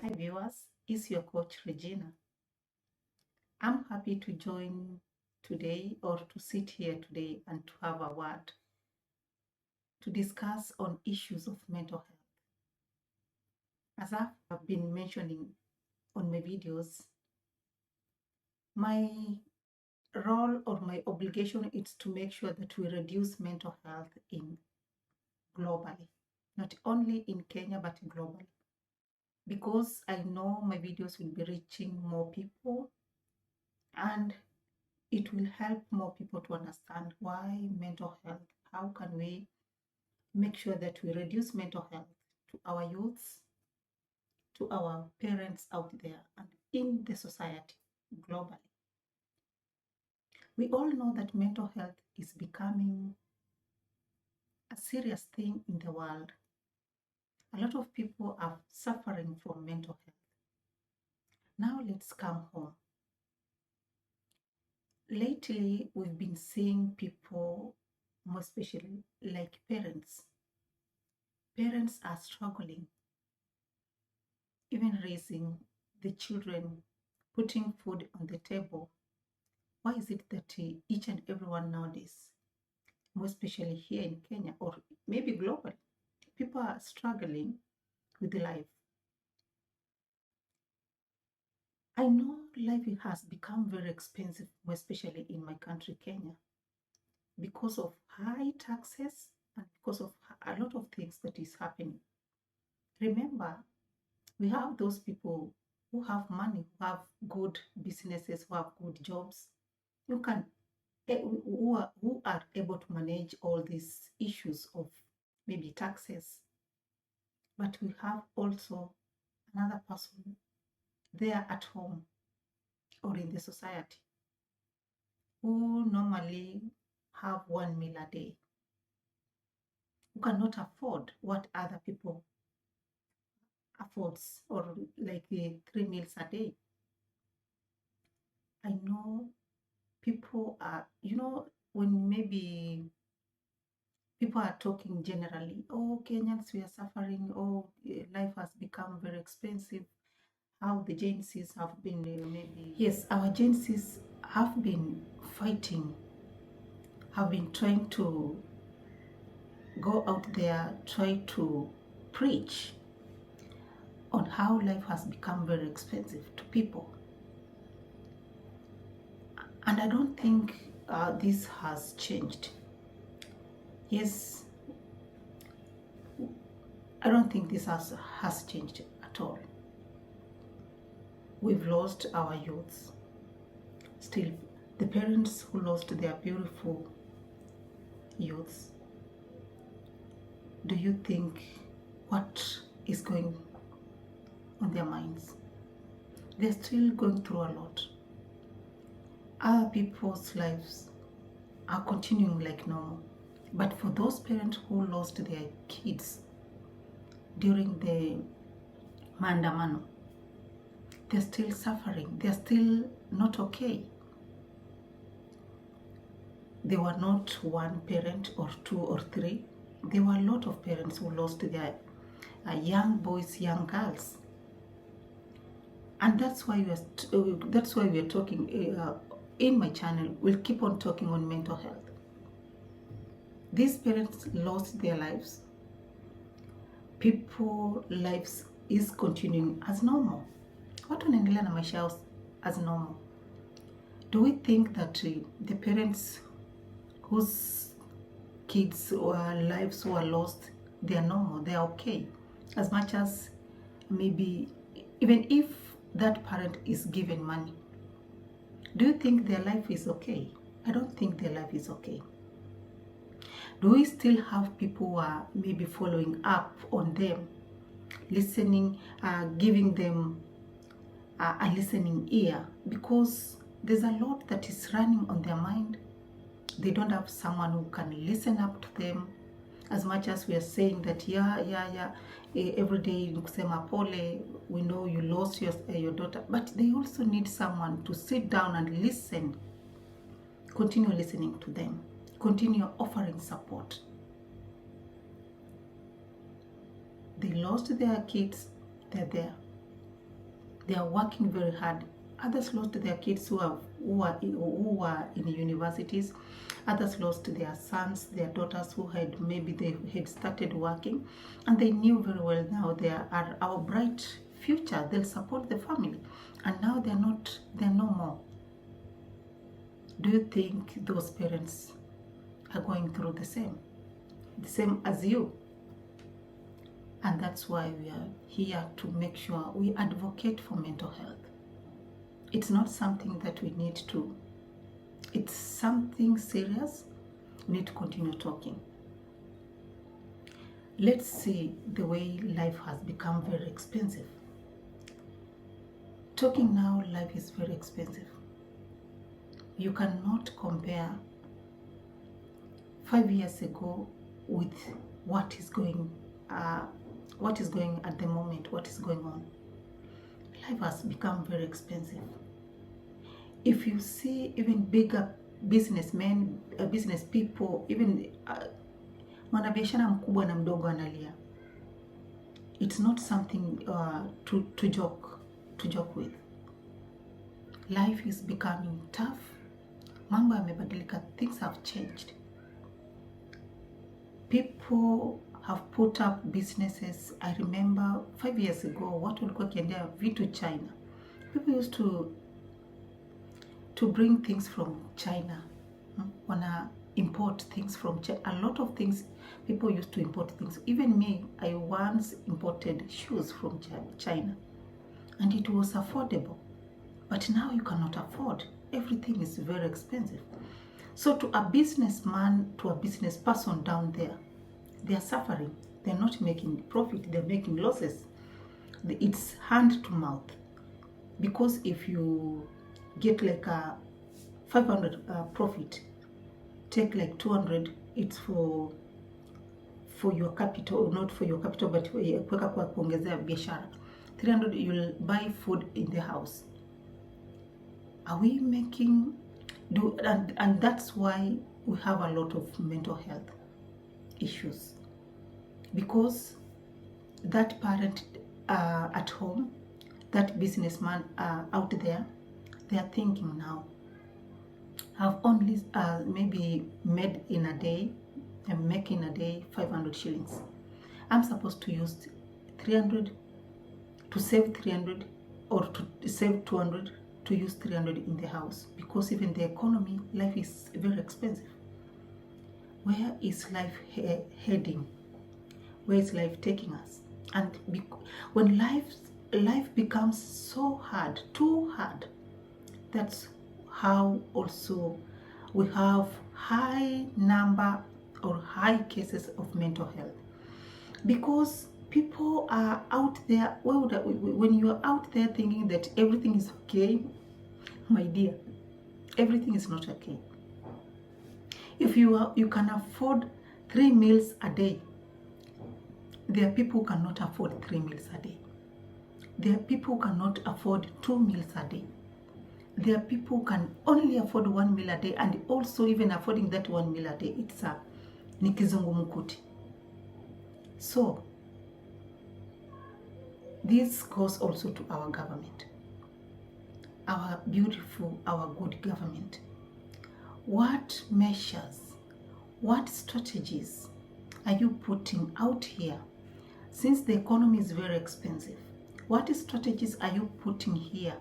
Hi viewers, it's your coach Regina. I'm happy to join today or to sit here today and to have a word to discuss on issues of mental health. As I've been mentioning on my videos, my role or my obligation is to make sure that we reduce mental health in globally, not only in Kenya but globally, because I know my videos will be reaching more people and it will help more people to understand why mental health, how can we make sure that we reduce mental health to our youths, to our parents out there, and in the society globally. We all know that mental health is becoming a serious thing in the world. A lot of people are suffering from mental health. Now let's come home. Lately, we've been seeing people, more especially like parents. Parents are struggling, even raising the children, putting food on the table. Why is it that each and everyone nowadays, more especially here in Kenya or maybe globally, people are struggling with life? I know life has become very expensive, more especially in my country, Kenya, because of high taxes and because of a lot of things that is happening. Remember, we have those people who have money, who have good businesses, who have good jobs. You can who are able to manage all these issues of maybe taxes. But we have also another person there at home or in the society who normally have one meal a day, who cannot afford what other people affords, or like 3 meals a day. I know people are, when maybe people are talking generally, oh, Kenyans, we are suffering, oh, life has become very expensive, how the agencies have been maybe. Yes, our agencies have been fighting, have been trying to go out there, try to preach on how life has become very expensive to people. And I don't think this has changed. Yes, I don't think this has changed at all. We've lost our youths. Still, the parents who lost their beautiful youths, do you think what is going on their minds? They're still going through a lot. Other people's lives are continuing like normal. But for those parents who lost their kids during the maandamano, they're still suffering. They're still not okay. There were not one parent or two or three. There were a lot of parents who lost their young boys, young girls, and that's why we are talking in my channel. We'll keep on talking on mental health. These parents lost their lives. People lives is continuing as normal. Watu wanaendelea na maisha yao as normal. Do we think that the parents whose kids or lives were lost, they are normal, they are okay? As much as maybe even if that parent is given money, do you think their life is okay? I don't think their life is okay. Do we still have people who are maybe following up on them, listening, giving them a listening ear? Because there's a lot that is running on their mind. They don't have someone who can listen up to them. As much as we are saying that every day kusema pole, we know you lost your daughter, but they also need someone to sit down and listen, continue listening to them, continue offering support. They lost their kids, they're there. They are working very hard. Others lost their kids who are in universities. Others lost their sons, their daughters who had maybe they had started working, and they knew very well now they are our bright future. They'll support the family, and now they're not. They're no more. Do you think those parents are going through the same as you? And that's why we are here to make sure we advocate for mental health. It's not something that we need to, it's something serious. We need to continue talking. Let's see the way life has become very expensive. Talking now, life is very expensive. You cannot compare 5 years ago with what is going at the moment, what is going on. Life has become very expensive. If you see even bigger businessmen, business people, even mwanabiashara mkubwa na mdogo analia. It's not something to joke with. Life is becoming tough. Mambo yamebadilika, things have changed. People have put up businesses. I remember 5 years ago, watu walikuwa kiendea vitu China. People used to bring things from China. Wana import things from China. A lot of things, people used to import things. Even me, I once imported shoes from China. And it was affordable. But now you cannot afford. Everything is very expensive. So to a businessman, to a business person down there, they are suffering. They're not making profit. They're making losses. It's hand to mouth. Because if you get like a 500 profit, take like 200, it's for your capital, not for your capital, but kuweka kwa kuongezea biashara. 300, you'll buy food in the house. Are we making and that's why we have a lot of mental health issues, because that parent at home, that businessman out there, they are thinking now, I've only maybe made in a day, I'm making a day 500 shillings. I'm supposed to use 300 to save 300, or to save 200 to use 300 in the house, because even the economy, life is very expensive. Where is life heading? Where is life taking us? And when life becomes so hard, too hard, that's how also we have high number or high cases of mental health, because people are out there. When you are out there thinking that everything is okay, my dear, everything is not okay. If you can afford 3 meals a day, there are people who cannot afford 3 meals a day. There are people who cannot afford 2 meals a day. There are people who can only afford 1 meal a day, and also even affording that 1 meal a day, it's a ni kizungumkuti. So this goes also to our government, our beautiful, our good government. What measures, what strategies are you putting out here? Since the economy is very expensive, what strategies are you putting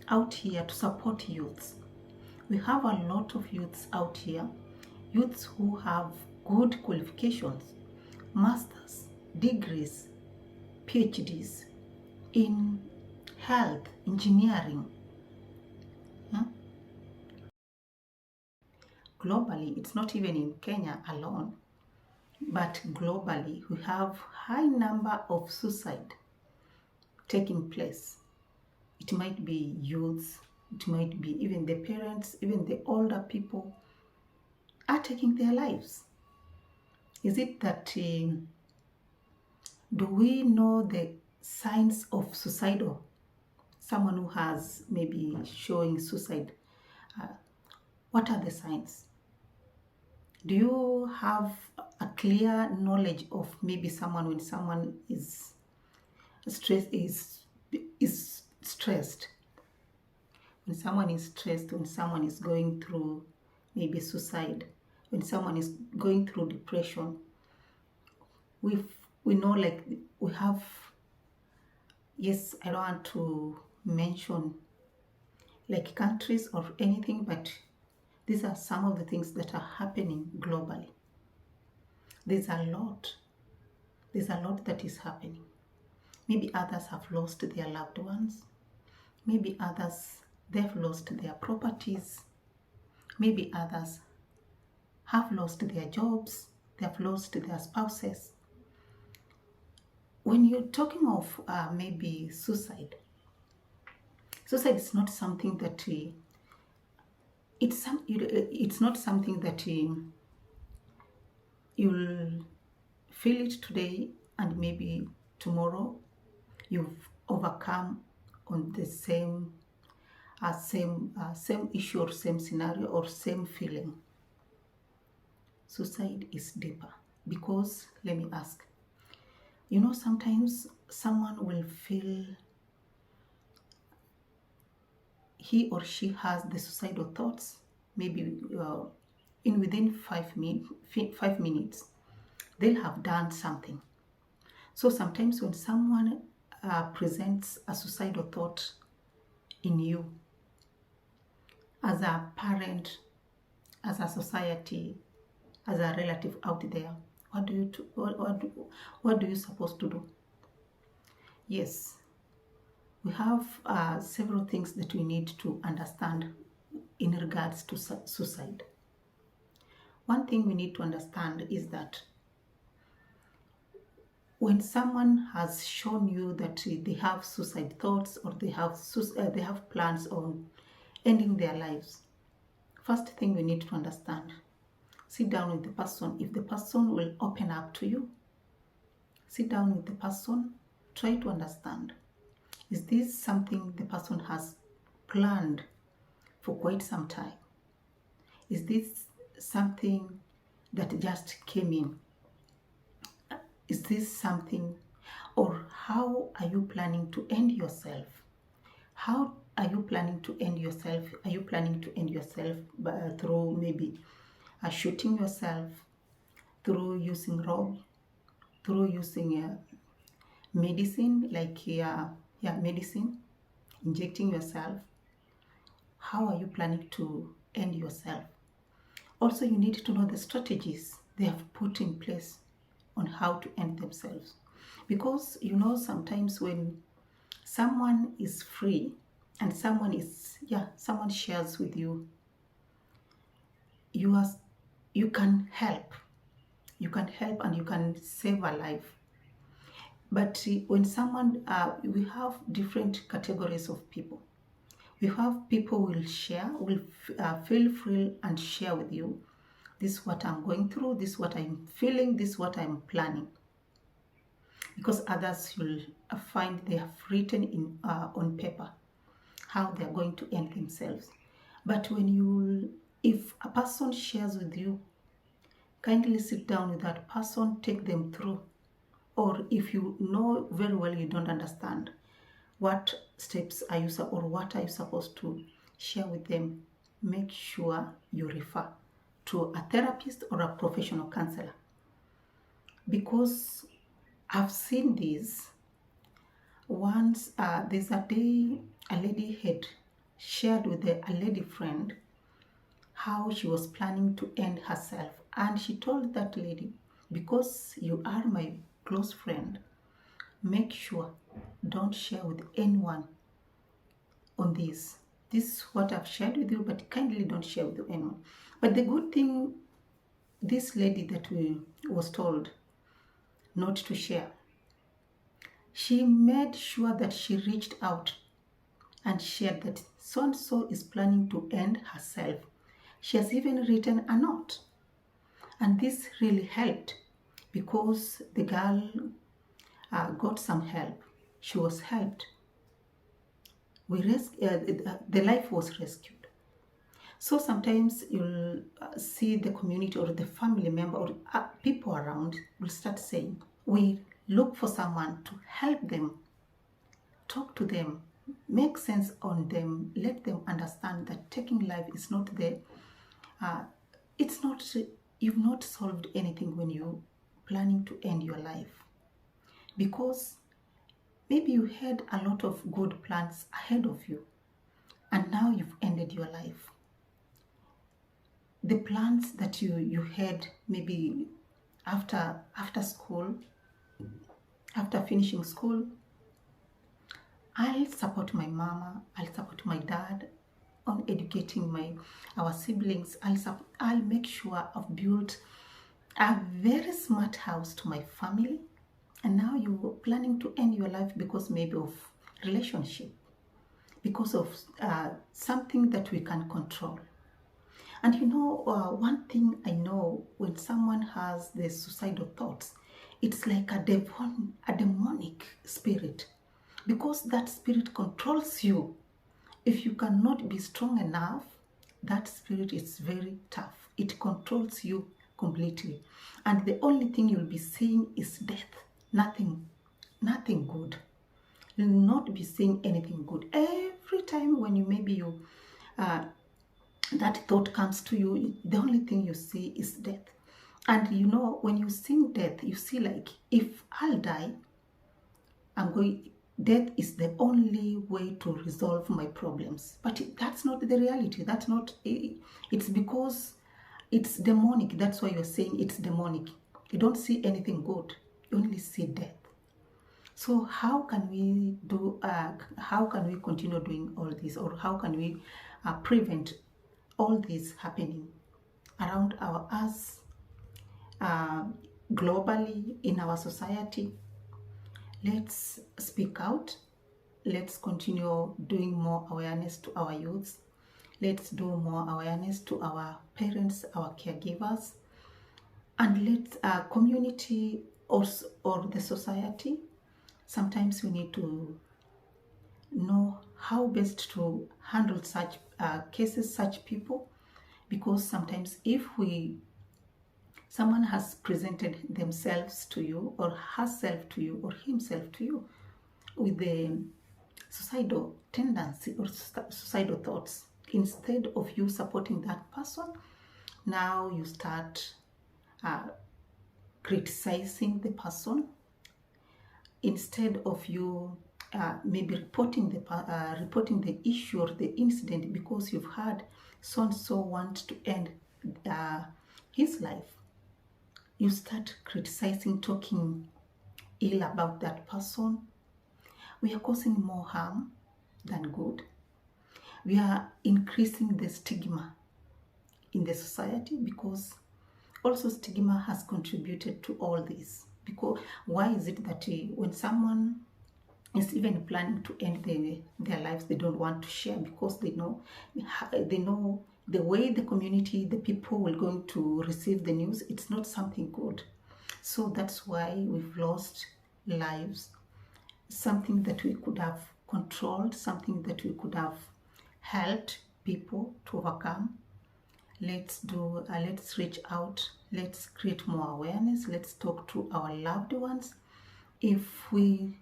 out here to support youths? We have a lot of youths out here, youths who have good qualifications, masters, degrees, PhDs in health, engineering. Globally, it's not even in Kenya alone, but globally, we have high number of suicide taking place. It might be youths, it might be even the parents, even the older people are taking their lives. Is it that, do we know the signs of suicidal? Someone who has maybe showing suicide, what are the signs? Do you have a clear knowledge of maybe someone, when someone is stressed, when someone is stressed, when someone is going through maybe suicide, when someone is going through depression, we know, like, we have, yes, I don't want to mention like countries or anything, but these are some of the things that are happening globally. There's a lot that is happening. Maybe others have lost their loved ones. Maybe others, they've lost their properties. Maybe others have lost their jobs. They've lost their spouses. When you're talking of maybe suicide is not something that it's not something that you'll feel it today and maybe tomorrow you've overcome on the same issue or same scenario or same feeling. Suicide is deeper because, let me ask, sometimes someone will feel he or she has the suicidal thoughts, maybe in within 5 minutes they'll have done something. So sometimes when someone presents a suicidal thought in you, as a parent, as a society, as a relative out there, what do you supposed to do? Yes, we have several things that we need to understand in regards to suicide. One thing we need to understand is that when someone has shown you that they have suicide thoughts or they have plans on ending their lives, first thing we need to understand, sit down with the person. If the person will open up to you, sit down with the person, try to understand, is this something the person has planned for quite some time? Is this something that just came in? Is this something, or how are you planning to end yourself? How are you planning to end yourself? Are you planning to end yourself through maybe shooting yourself, through using rope, through using medicine, like medicine, injecting yourself? How are you planning to end yourself? Also, you need to know the strategies they have put in place on how to end themselves. Because sometimes when someone is free and someone shares with you, you can help. You can help and you can save a life. But when someone, we have different categories of people. We have people will share, will feel free and share with you. This is what I'm going through, this is what I'm feeling, this is what I'm planning. Because others will find they have written in on paper how they're going to end themselves. But if a person shares with you, kindly sit down with that person, take them through. Or if you know very well you don't understand, what steps are you or what are you supposed to share with them, make sure you refer to a therapist or a professional counselor. Because I've seen this. Once there's a day a lady had shared with a lady friend how she was planning to end herself, and she told that lady, because you are my close friend, make sure don't share with anyone on this. This is what I've shared with you, but kindly don't share with anyone. But the good thing, this lady that was told not to share, she made sure that she reached out and shared that so and so is planning to end herself. She has even written a note, and this really helped because the girl got some help. She was helped. The life was rescued. So sometimes you'll see the community or the family member or people around will start saying, we look for someone to help them, talk to them, make sense on them, let them understand that taking life is not it's not, you've not solved anything when you're planning to end your life, because maybe you had a lot of good plans ahead of you and now you've ended your life. The plans that you had maybe after school, after finishing school, I'll support my mama, I'll support my dad on educating our siblings. I'll make sure I've built a very smart house to my family. And now you're planning to end your life because maybe of relationship, because of something that we can control. And one thing I know, when someone has the suicidal thoughts, it's like a demonic spirit, because that spirit controls you. If you cannot be strong enough, that spirit is very tough. It controls you completely. And the only thing you'll be seeing is death. Nothing good. You'll not be seeing anything good. Every time when that thought comes to you, the only thing you see is death. And when you see death, you see like, if I'll die, death is the only way to resolve my problems. But that's not the reality. That's not, it's because it's demonic. That's why you're saying it's demonic. You don't see anything good. You only see death. So how can we continue doing all this, or how can we prevent all this happening around us, globally, in our society? Let's speak out. Let's continue doing more awareness to our youths. Let's do more awareness to our parents, our caregivers, and let community or the society. Sometimes we need to know how best to handle such cases, such people, because sometimes if someone has presented themselves to you, or herself to you, or himself to you with the suicidal tendency or suicidal thoughts, instead of you supporting that person, now you start criticizing the person, instead of you maybe reporting the issue or the incident, because you've heard so and so want to end his life. You start criticizing, talking ill about that person. We are causing more harm than good. We are increasing the stigma in the society, because also stigma has contributed to all this. Because why is it that when someone is even planning to end their lives, they don't want to share, because they know the way the community, the people will going to receive the news, it's not something good. So that's why we've lost lives, something that we could have controlled, something that we could have helped people to overcome. Let's reach out, let's create more awareness, let's talk to our loved ones. If we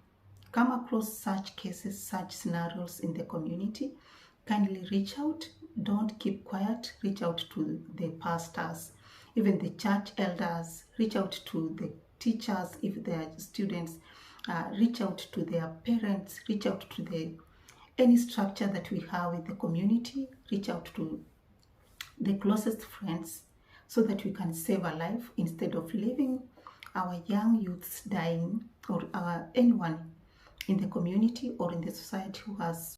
come across such cases, such scenarios in the community, kindly reach out. Don't keep quiet. Reach out to the pastors, even the church elders. Reach out to the teachers if they are students. Reach out to their parents. Reach out to any structure that we have in the community. Reach out to the closest friends, so that we can save a life, instead of leaving our young youths dying, or anyone in the community or in the society who has